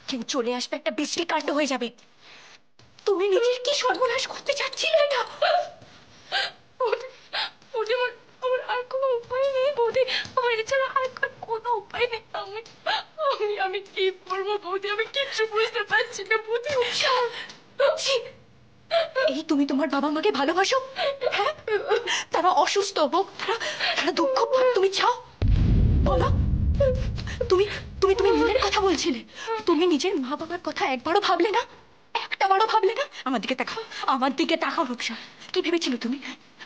কেউ চলে আসবে, একটা বিশ্রী কাণ্ড হয়ে যাবে। তুমি নিজের কি সর্বনাশ করতে চাচ্ছিলে না? বৌদি আমার আর কোনো উপায় নেই বৌদি, আমার এছাড়া আর কোনো উপায় নেই। আমি কি করবো বৌদি, আমি কিচ্ছু বুঝতে পারছি না বৌদি। এই তুমি তোমার বাবা মাকে ভালোবাসো? হ্যাঁ, তারা অসুস্থ হোক, তারা দুঃখ পাক, তুমি চাও? বলো, তুমি তুমি তুমি নীলের কথা বলছিলে, তুমি নিজের মা বাবার কথা একবারও ভাবলে না? একটা বারও ভাবলে না? আমার দিকে তাকাও, আমার দিকে তাকাও রূপসা। কি ভেবেছিলে তুমি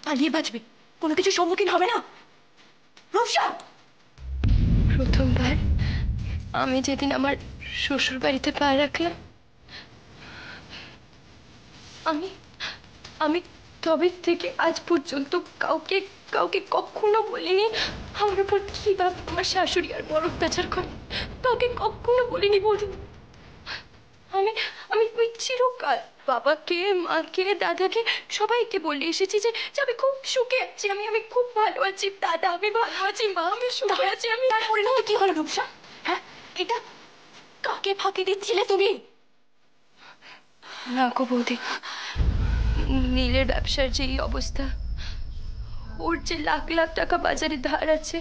পালিয়ে বাঁচবে, কোনো কিছু সম্মুখীন হবে না? রূপসা, প্রথমবার আমি যেদিন আমার শ্বশুর বাড়িতে পা রাখলাম, আমি আমি তবে থেকে আজ পর্যন্ত কাউকে কাউকে কখনো বলিনি আমার উপর কিভাবে আমার শাশুড়ি আর বড় অত্যাচার করে। কাউকে কখনো বলিনি বৌদি। আমি আমি ওই চিরকাল বাবাকে, মাকে, দাদাকে সবাইকে বলে এসেছি যে আমি খুব সুখে আছি, আমি খুব ভালো আছি দাদা, আমি ভালো আছি মা, আমি সুখে আছি। আমি তার পরিণতি কি হলো রূপসা? হ্যাঁ, এটা কাকে ফাঁকি দিচ্ছিলে তুমি? না গো বৌদি, নীলের ব্যবসার যে এই অবস্থা, ওর যে লাখ লাখ টাকা বাজারে ধার আছে,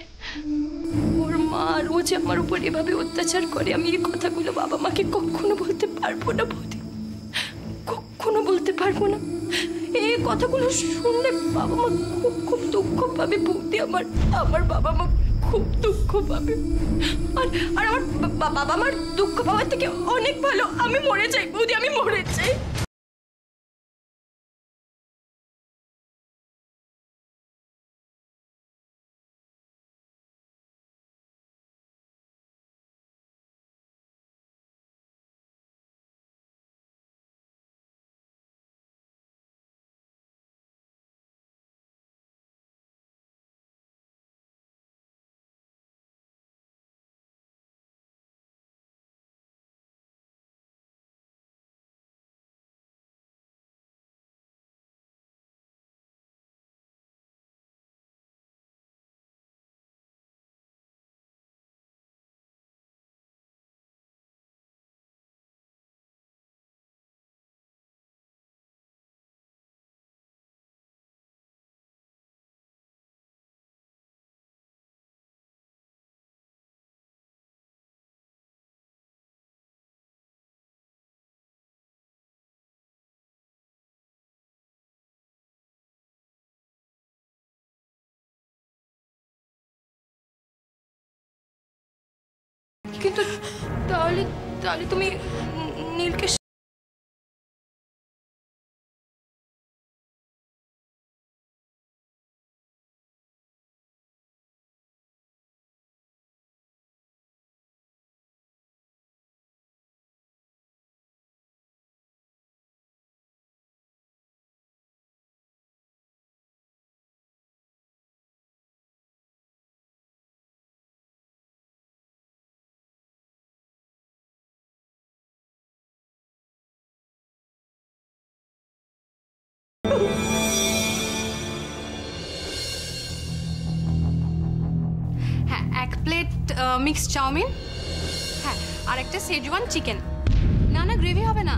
ওর মা রোজ আমার উপর এভাবে অত্যাচার করে, আমি এই কথাগুলো বাবা মাকে কখনো বলতে পারবো না বৌদি, কখনো বলতে পারবো না। এই কথাগুলো শুনলে বাবা মা খুব খুব দুঃখ পাবে বৌদি, আমার বাবা মা খুব দুঃখ পাবে। আর আর আমার বাবা মার দুঃখ পাওয়ার থেকে অনেক ভালো আমি মরে যাই বৌদি, আমি মরে যাই। কিন্তু তাহলে তাহলে তুমি নীলকে হ্যাঁ, এক প্লেট মিক্সড চাউমিন, হ্যাঁ, আর একটা সেজওয়ান চিকেন। না না, গ্রেভি হবে না,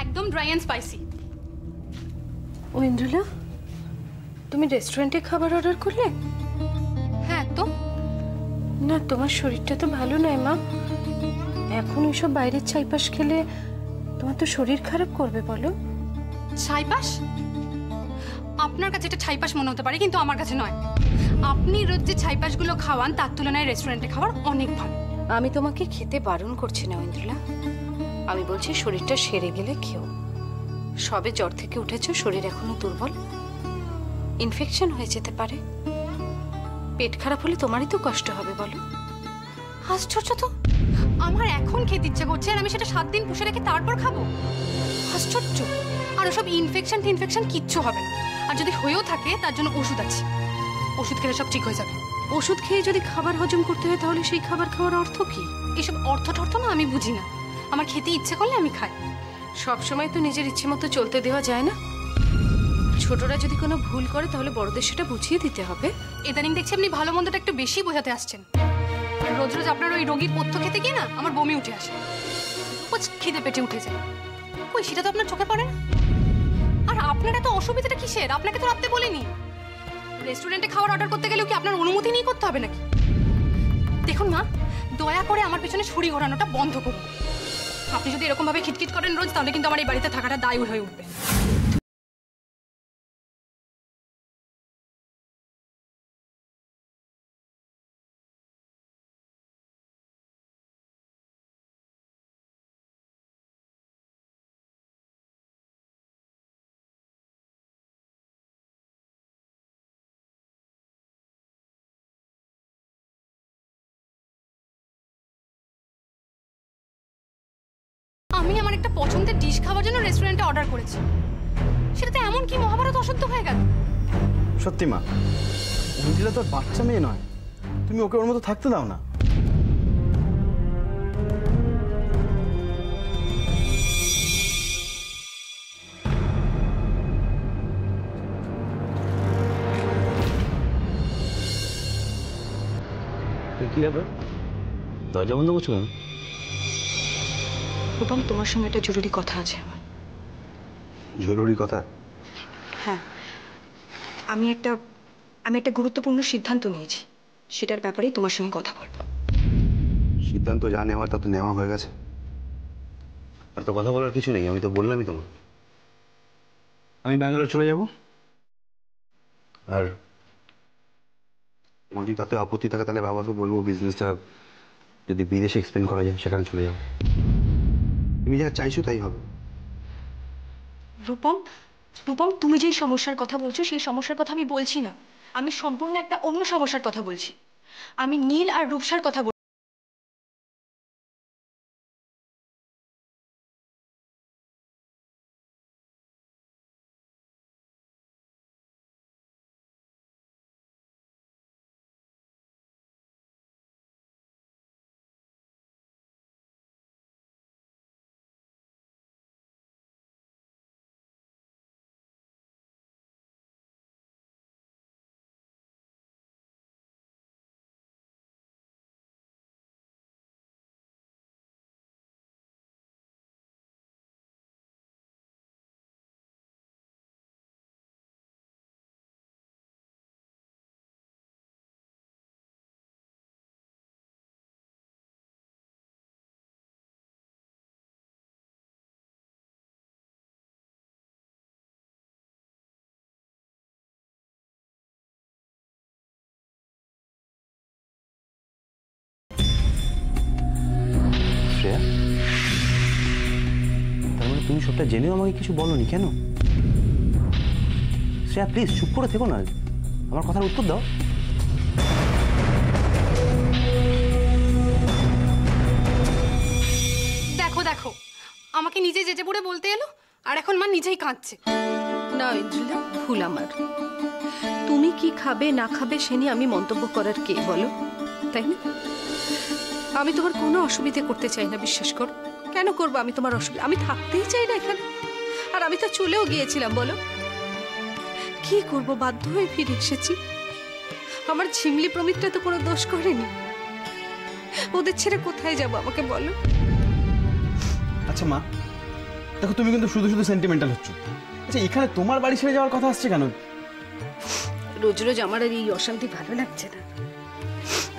একদম ড্রাই অ্যান্ড স্পাইসি। ঐন্দ্রিলা, তুমি রেস্টুরেন্টে খাবার অর্ডার করলে? হ্যাঁ তো। না, তোমার শরীরটা তো ভালো নয় মা, এখন ওইসব বাইরের ছাইপাশ খেলে তোমার তো শরীর খারাপ করবে। বলো। ছাইপাশ? আপনার কাছে এটা ছাইপাশ মনে হতে পারে, কিন্তু আমার কাছে নয়। আপনি রোজ যে ছাইপাশগুলো খাওয়ান তার তুলনায় রেস্টুরেন্টে খাবার অনেক ভালো। আমি তোমাকে খেতে বারণ করছি না ঐন্দ্রিলা, আমি বলছি শরীরটা সেরে গেলে খেও। সবে জ্বর থেকে উঠেছো, শরীর এখনো দুর্বল, ইনফেকশন হয়ে যেতে পারে। পেট খারাপ হলে তোমারই তো কষ্ট হবে। বলো। আশ্চর্য তো, আমার এখন খেতে ইচ্ছা করছে আর আমি সেটা 7 দিন পুষে রেখে তারপর খাবো? আশ্চর্য। আর ওসব ইনফেকশন কিচ্ছু হবে না, আর যদি হয়েও থাকে তার জন্য ওষুধ আছে, ওষুধ খেলে সব ঠিক হয়ে যাবে। ওষুধ খেয়ে যদি খাবার হজম করতে হয় তাহলে সেই খাবার খাওয়ার অর্থ কি? এসব অর্থ টর্থ না আমি বুঝি না, আমার খেতে ইচ্ছে করলে আমি খাই। সব সময় তো নিজের ইচ্ছে মতো চলতে দেওয়া যায় না। ছোটরা যদি কোনো ভুল করে তাহলে বড়দের সেটা বুঝিয়ে দিতে হবে। ইদানিং দেখছি আপনি ভালো মন্দটা একটু বেশি বোঝাতে আসছেন। রোজ রোজ আপনার ওই রোগীর পথ্য খেতে গিয়ে না আমার বমি উঠে আসে। অল্প খিদে পেটে উঠে যায়। কই সেটা তো আপনার চোখে পড়ে না। আর আপনার এত অসুবিধাটা কিসের? আপনাকে তো রাখতে বলিনি। রেস্টুরেন্টে খাবার অর্ডার করতে গেলেও কি আপনার অনুমতি নিয়ে করতে হবে নাকি? দেখুন মা, দয়া করে আমার পেছনে ছুরি ঘোরানোটা বন্ধ করুন। আপনি যদি এরকম ভাবে খিটখিট করেন রোজ, তাহলে কিন্তু আমার এই বাড়িতে থাকাটা দায় হয়ে উঠবে। আমি আমার একটা পছন্দের ডিশ খাওয়ার জন্য রেস্টুরেন্টে অর্ডার করেছি, সেটাতে এমন কি মহাভারত অশুদ্ধ হয়ে গেল। সত্যি মা, অঞ্জিলা তোর বাচ্চা মেয়ে নয়, তুমি ওকে ওর মতো থাকতে দাও না। কি ব্যাপার, দরজা বন্ধ করছো কেন? রূপম, তোমার সঙ্গে একটা জরুরি কথা আছে আমার। জরুরি কথা? হ্যাঁ, আমি একটা গুরুত্বপূর্ণ সিদ্ধান্ত নিয়েছি, সেটার ব্যাপারেই তোমার সঙ্গে কথা বলবো। সিদ্ধান্ত যা নেওয়ার তা তো নেওয়া হয়ে গেছে, আর তো কথা বলার কিছু নেই। আমি তো বললামই তোমার, আমি ব্যাঙ্গালোর চলে যাব। আর যদি তাতে আপত্তি থাকে তাহলে বাবাকে বলবো বিজনেসটা যদি বিদেশে এক্সপেন্ড করা যায় সেখানে চলে যাবো। তুমি যা চাইছো তাই হবে। রূপম, তুমি যেই সমস্যার কথা বলছো সেই সমস্যার কথা আমি বলছি না। আমি সম্পূর্ণ একটা অন্য সমস্যার কথা বলছি। আমি নীল আর রূপসার কথা বলছি। শ্রেয়া, তার মানে তুমি সবটা জেনেও আমাকে কিছু বলোনি কেন? শ্রেয়া প্লিজ চুপ করে থেকো না, আমার কথার উত্তর দাও। দেখো দেখো, আমাকে নিজে যেচে পড়ে বলতে এলো, আর এখন মা নিজেই কাঁদছে। না ইন্দ্রিলা, ভুল আমার। তুমি কি খাবে না খাবে সে নিয়ে আমি মন্তব্য করার কে বলো, তাই না? আমি তোমার কোনো অসুবিধে করতে চাই না, বিশ্বাস করো। কেন করবো আমি তোমার অসুবিধা? আমি থাকতেই চাই না এখানে, আর আমি তো চলেও গিয়েছিলাম। বলো কি করব, বাধ্য হয়ে ফিরে এসেছি। আমার ঝিমলি প্রমিতটা তো কোনো দোষ করেনি, ওদের ছেড়ে কোথায় যাব আমাকে বলো। আচ্ছা মা, দেখো তুমি কিন্তু শুধু শুধু সেন্টিমেন্টাল হচ্ছ। আচ্ছা এখানে তোমার বাড়ি ছেড়ে যাওয়ার কথা আসছে কেন? রোজ রোজ আমার আর এই অশান্তি ভালো লাগছে না।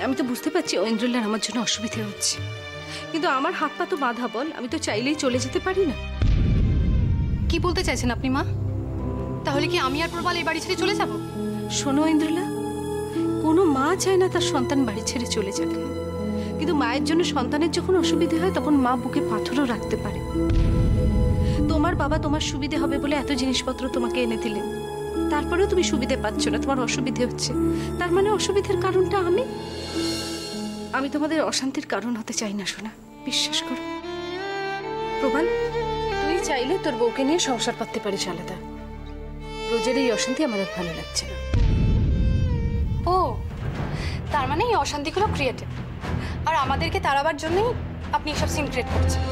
আমি তো বুঝতে পারছি ঐন্দ্রলার আমার জন্য অসুবিধা হচ্ছে, কিন্তু আমার হাত পা তো বাঁধা, বল। আমি তো চাইলেই চলে যেতে পারি না। কি বলতে চাইছেন আপনি মা? তাহলে কি আমি আর প্রবাল এই বাড়ি ছেড়ে চলে যাব? শোনো ঐন্দ্রলা, কোনো মা চায় না তার সন্তান বাড়ি ছেড়ে চলে যাবে, কিন্তু মায়ের জন্য সন্তানের যখন অসুবিধে হয় তখন মা বুকে পাথরও রাখতে পারে। তোমার বাবা তোমার সুবিধে হবে বলে এত জিনিসপত্র তোমাকে এনে দিলেন, তারপরেও তুমি সুবিধে পাচ্ছ না, তোমার অসুবিধে হচ্ছে। তার মানে অসুবিধার কারণটা আমি তোমাদের অশান্তির কারণ হতে চাই না সোনা, বিশ্বাস করো। প্রবাল, তুই চাইলে তোর বউকে নিয়ে সংসার পাততে পারিস আলাদা। রোজের এই অশান্তি আমার আর ভালো লাগছে না। ও, তার মানে এই অশান্তিগুলো ক্রিয়েটেড, আর আমাদেরকে তাড়াবার জন্যই আপনি এসব সিন ক্রিয়েট করছেন।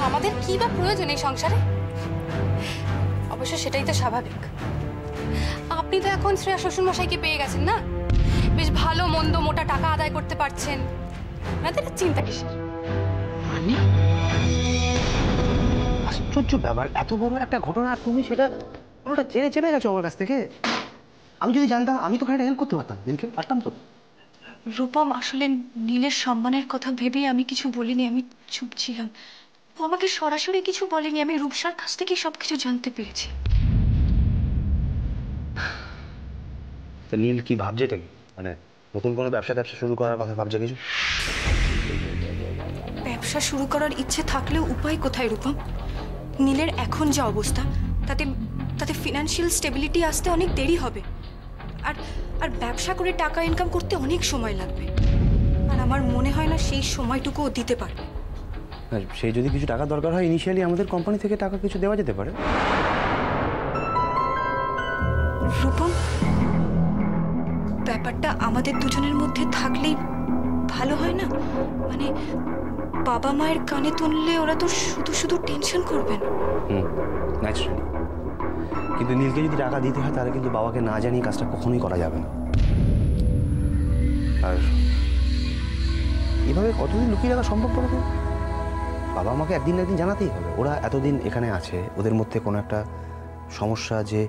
আমাদের কি বা প্রয়োজন এই সংসারে? অবশ্য সেটাই তো স্বাভাবিক। আপনি তো এখন শ্রেয়া শ্বশুরমশাইকে পেয়ে গেছেন না, বেশ ভালো মন্দ মোটা টাকা আদায় করতে পারছেন, আপনাদের চিন্তা কিসের? মানে আশ্চর্য ব্যাপার, এত বড় একটা ঘটনা আর তুমি সেটা কোনোটা চেনে গেছো আমার কাছ থেকে। আমি যদি জানতাম আমি তো খানিকটা হেল্প করতে পারতাম, নীলকে পারতাম তো। রূপম, আসলে নীলের সম্মানের কথা ভেবেই আমি কিছু বলিনি, আমি চুপ ছিলাম। ও আমাকে সরাসরি কিছু বলেনি, আমি রূপসার কাছ থেকে সবকিছু জানতে পেরেছি। তো নীল কি ভাবছে এটা কি, মানে নতুন কোনো ব্যবসা শুরু করার কথা ভাবছে কিছু? ব্যবসা শুরু করার ইচ্ছে থাকলেও উপায় কোথায় রূপম? নীলের এখন যা অবস্থা, তাতে তাতে ফিনান্সিয়াল স্টেবিলিটি আসতে অনেক দেরি হবে। আর আর ব্যবসা করে টাকা ইনকাম করতে অনেক সময় লাগবে, আর আমার মনে হয় না সেই সময়টুকু ও দিতে পারবে। সেই যদি কিছু টাকা দরকার হয়, ইনিশিয়ালি আমাদের কোম্পানি থেকে টাকা কিছু দেওয়া যেতে পারে। রূপম, ব্যাপারটা আমাদের দুজনের মধ্যে থাকলেই ভালো হয় না? মানে বাবা মায়ের কানে তুললে ওরা তো শুধু শুধু টেনশন করবেন। ন্যাচারালি। কিন্তু নীলকে যদি টাকা দিতে হয় তাহলে কিন্তু বাবাকে না জানিয়ে কাজটা কখনোই করা যাবে না। আর এভাবে কতদিন লুকিয়ে রাখা সম্ভব বলো তো? বাবা আমাকে একদিন না একদিন জানাতেই হবে। ওরা এতদিন এখানে আছে, ওদের মধ্যে কোনো একটা সমস্যা যে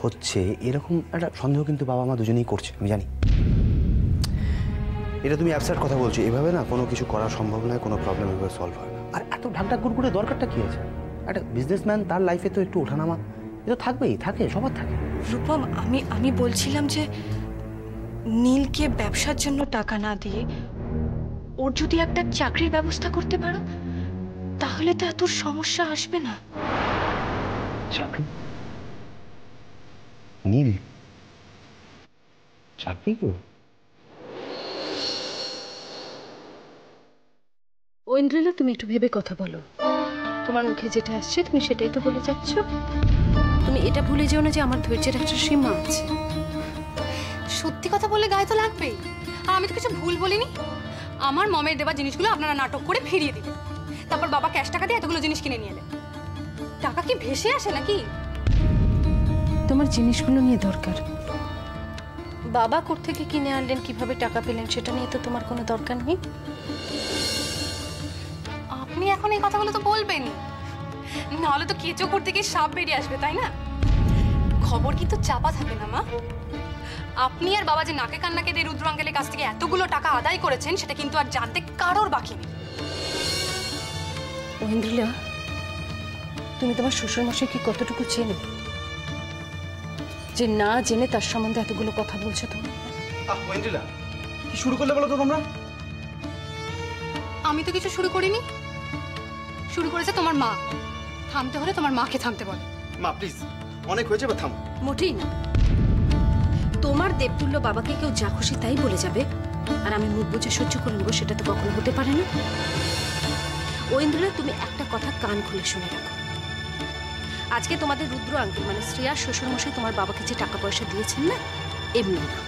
হচ্ছে এরকম একটা সন্দেহ কিন্তু বাবা মা দুজনেই করছে, আমি জানি। এটা তুমি অ্যাবসার্ট কথা বলছো, এভাবে না কোনো কিছু করা সম্ভব নয়, কোনো প্রবলেম এভাবে সলভ হয় না। আর এত ঢাকঢাক গুড়গুড়ে দরকারটা কি আছে? একটা বিজনেসম্যান, তার লাইফে তো একটু ওঠানামা এ তো থাকবেই, থাকে, সবার থাকে। রূপম, আমি বলছিলাম যে নীলকে ব্যবসার জন্য টাকা না দিয়ে ওর যদি একটা চাকরির ব্যবস্থা করতে পারো, তাহলে তো এত সমস্যা আসবে না। চাকরি? নীল চাকরি তো ঐন্দ্রিলা, তুমি একটু ভেবে কথা বলো। তোমার মুখে যেটা আসছে তুমি সেটাই তো বলে যাচ্ছ। তুমি এটা ভুলে যেও না যে আমার ধৈর্যের একটা সীমা আছে। সত্যি কথা বলে গায়ে তো লাগবেই। আর আমি তো কিছু ভুল বলিনি। আমার মমের দেওয়া জিনিসগুলো আপনারা নাটক করে ফিরিয়ে দিলেন, তারপর বাবা ক্যাশ টাকা দিয়ে এতগুলো জিনিস কিনে নিয়ে এলেন। টাকা কি ভেসে আসে নাকি? তোমার জিনিসগুলো নিয়ে দরকার। বাবা কোত্থেকে কিনে আনলেন, কিভাবে টাকা পেলেন, সেটা নিয়ে তো তোমার কোনো দরকার নেই। আপনি এখন এই কথাগুলো তো বলবেনই, নাহলে তো কেঁচো করতে গিয়ে সাপ বেরিয়ে আসবে, তাই না? খবর কিন্তু চাপা থাকে না মা। আপনি আর বাবা যে নাকে কান্নাকে দিয়ে রুদ্র আঙ্কেলের কাছ থেকে এতগুলো টাকা আদায় করেছেন সেটা কিন্তু আর জানতে কারোর বাকি নেই। ঐন্দ্রিলা, তুমি তোমার শ্বশুরমশাইকে কতটুকু চেনো যে না জেনে তার সম্বন্ধে এতগুলো কথা বলছো তুমি? ঐন্দ্রিলা, কি শুরু করলে বলো তো তোমরা? আমি তো কিছু শুরু করিনি, শুরু করেছে তোমার মা। থামতে হলে তোমার মাকে থামতে বলো। মা প্লিজ, অনেক হয়েছে, বা থামো। মোটেই না। তোমার দেবতুল্য বাবাকে কেউ যা খুশি তাই বলে যাবে আর আমি মুখ বুঝে সহ্য করে নেবো, সেটা তো কখনো হতে পারে না। ঐন্দ্রিলা, তুমি একটা কথা কান খুলে শুনে রাখো। আজকে তোমাদের রুদ্র আঙ্কেল মানে শ্রেয়ার শ্বশুরমশাই তোমার বাবাকে যে টাকা পয়সা দিয়েছেন না, এমনি না।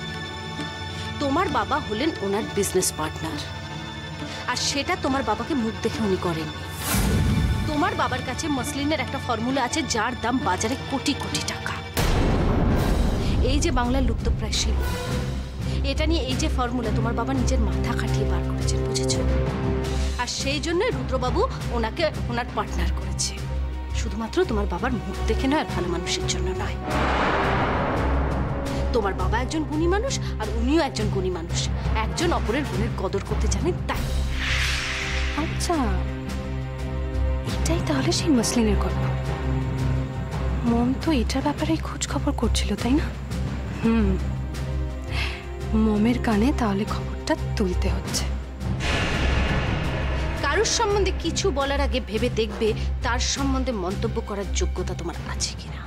তোমার বাবা হলেন ওনার বিজনেস পার্টনার, আর সেটা তোমার বাবাকে মুখ দেখে উনি করেন। তোমার বাবার কাছে মসলিনের একটা ফর্মুলা আছে যার দাম বাজারে কোটি কোটি টাকা। এই যে বাংলার লুপ্তপ্রায় শিল্প, এটা নিয়ে এই যে ফর্মুলা তোমার বাবা নিজের মাথা খাটিয়ে বার করেছেন, বুঝেছো? আর সেই জন্য রুদ্রবাবু ওনাকে ওনার পার্টনার করেছে, শুধুমাত্র তোমার বাবার মুখ দেখে নয়, আর ভালো মানুষের জন্য নয়। তোমার বাবা একজন গুণী মানুষ আর উনিও একজন গুণী মানুষ, একজন অপরের গুণের কদর করতে জানেন, তাই। আচ্ছা, এটাই তাহলে সেই মসলিনের গল্প। মম তো এটার ব্যাপারে খোঁজ খবর করছিল, তাই না? মমের কানে তাহলে খবরটা তুলতে হচ্ছে। কারোর সম্বন্ধে কিছু বলার আগে ভেবে দেখবে তার সম্বন্ধে মন্তব্য করার যোগ্যতা তোমার আছে কিনা।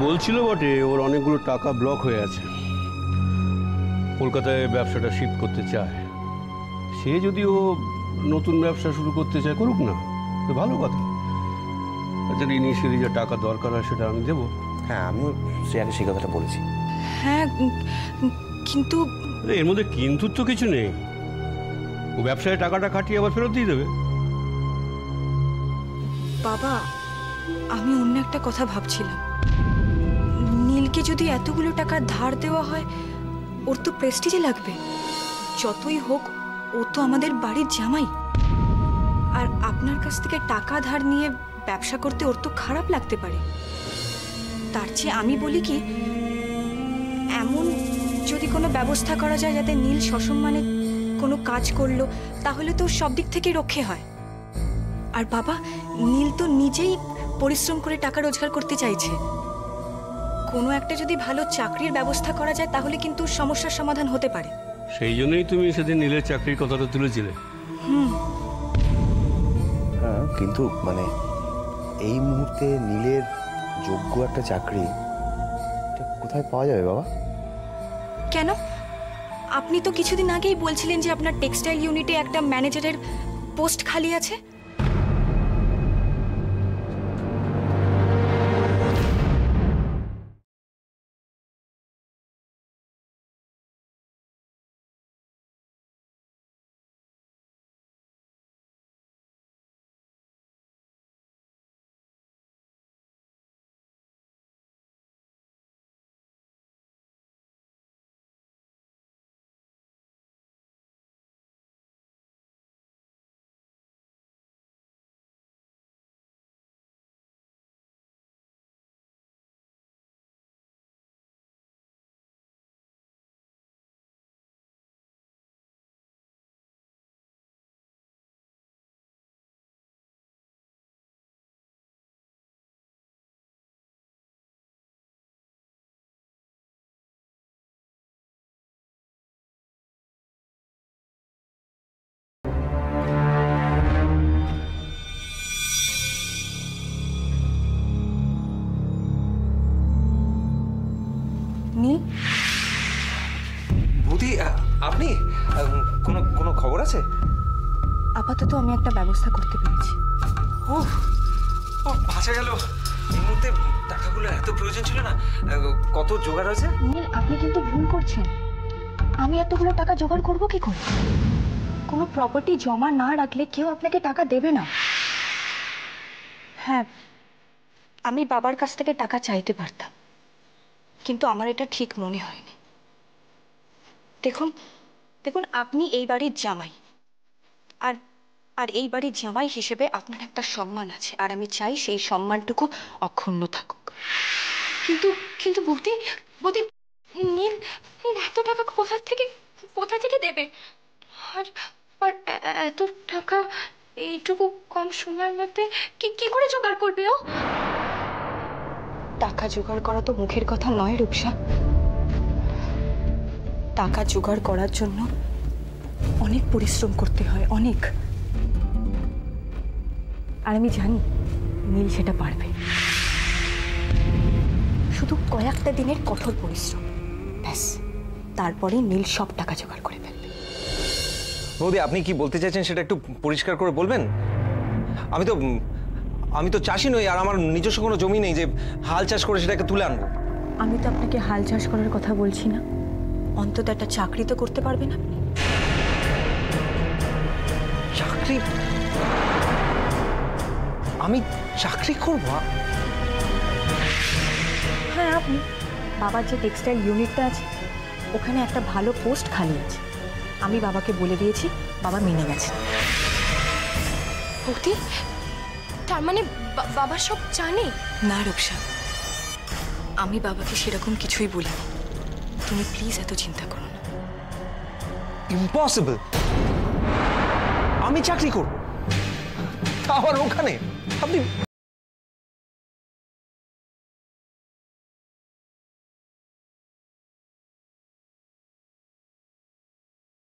বলছিল বটে ওর অনেকগুলো টাকা ব্লক হয়ে আছে, কলকাতায় ব্যবসাটা শিফট করতে চায়। সে যদি ও নতুন ব্যবসা শুরু করতে চায়, করুক না, তো ভালো কথা। আচ্ছা, ইনিশিয়ালি যে টাকা দরকার হয় সেটা আমি দেবো। হ্যাঁ, আমিও শ্রেয়াকে সেই কথাটা বলেছি। হ্যাঁ, কিন্তু এর মধ্যে কিন্তু তো কিছু নেই। ও ব্যবসায় টাকাটা খাটিয়ে আবার ফেরত দিয়ে দেবে। বাবা, আমি অন্য একটা কথা ভাবছিলাম। নীল নীলকে যদি এতগুলো টাকা ধার দেওয়া হয় ওর তো প্রেস্টিজে লাগবে। যতই হোক ও তো আমাদের বাড়ির জামাই। আর আপনার কাছ থেকে টাকা ধার নিয়ে ব্যবসা করতে ওর তো খারাপ লাগতে পারে। তার চেয়ে আমি বলি কি, এমন যদি কোনো ব্যবস্থা করা যায় যাতে নীল সসম্মানে কোনো কাজ করলো, তাহলে তো সব দিক থেকে রক্ষে হয়। আর বাবা, নীল তো নিজেই পরিশ্রম করে টাকা রোজগার করতে চাইছে। কোনো একটা যদি ভালো চাকরির ব্যবস্থা করা যায় তাহলে কিন্তু সমস্যার সমাধান হতে পারে। সেই জন্যই তুমি সেদিন নীলের চাকরির কথাটা তুলেছিলে। হ্যাঁ, কিন্তু মানে এই মুহূর্তে নীলের যোগ্য একটা চাকরি এটা কোথায় পাওয়া যাবে বাবা? কেন? আপনি তো কিছুদিন আগেই বলছিলেন যে আপনার টেক্সটাইল ইউনিটে একটা ম্যানেজারের পোস্ট খালি আছে। নীল, বৌদি, আপনি কোনো কোনো খবর আছে? আপাতত আমি একটা ব্যবস্থা করতে পেরেছি। ও ও বাঁচা গেল। এই মুহূর্তে টাকাগুলো এত প্রয়োজন ছিল না। কত জোগাড় হয়েছে? নীল, আপনি কিন্তু ভুল করছেন। আমি এতগুলো টাকা জোগাড় করব কি করে? কোনো প্রপার্টি জমা না রাখলে কেউ আপনাকে টাকা দেবে না। হ্যাঁ, আমি বাবার কাছ থেকে টাকা চাইতে পারতাম, কিন্তু আমার এটা ঠিক মনে হয়নি। দেখুন দেখুন, আপনি এই বাড়ির জামাই, আর আর এই বাড়ির জামাই হিসেবে আপনার একটা সম্মান আছে, আর আমি চাই সেই সম্মানটুকু অক্ষুণ্ণ থাকুক। কিন্তু কিন্তু বৌদি, বৌদি, নীল নীল এত টাকা কোথা থেকে দেবে? আর আর এত টাকা এইটুকু কম সময়ের মধ্যে কি করে জোগাড় করবে ও? টাকা জোগাড় করা তো মুখের কথা নয় রূপসা। টাকা জোগাড় করার জন্য অনেক পরিশ্রম করতে হয়, অনেক। আর আমি জানি নীল সেটা পারবে। শুধু কয়েকটা দিনের কঠোর পরিশ্রম, ব্যাস, তারপরে নীল সব টাকা জোগাড় করে ফেলবে। বৌদি, আপনি কি বলতে চাইছেন সেটা একটু পরিষ্কার করে বলবেন? আমি তো চাষি নই, আর আমার নিজস্ব কোনো জমি নেই যে হাল চাষ করে সেটাকে তুলে আনবো। আমি তো আপনাকে হাল চাষ করার কথা বলছি না, অন্তত একটা চাকরি তো করতে পারবেন আপনি। চাকরি? আমি চাকরি করব? হ্যাঁ, আপনি। বাবার যে টেক্সটাইল ইউনিটটা আছে ওখানে একটা ভালো পোস্ট খালি আছে। আমি বাবাকে বলে দিয়েছি, বাবা মেনে গেছে। বৌদি, তার মানে বাবা সব জানে? না রূপসা, আমি বাবাকে সেরকম কিছুই বলিনি। তুমি প্লিজ এত চিন্তা করো না। ইম্পসিবল! আমি চাকরি করব, আবার ওখানে? আপনি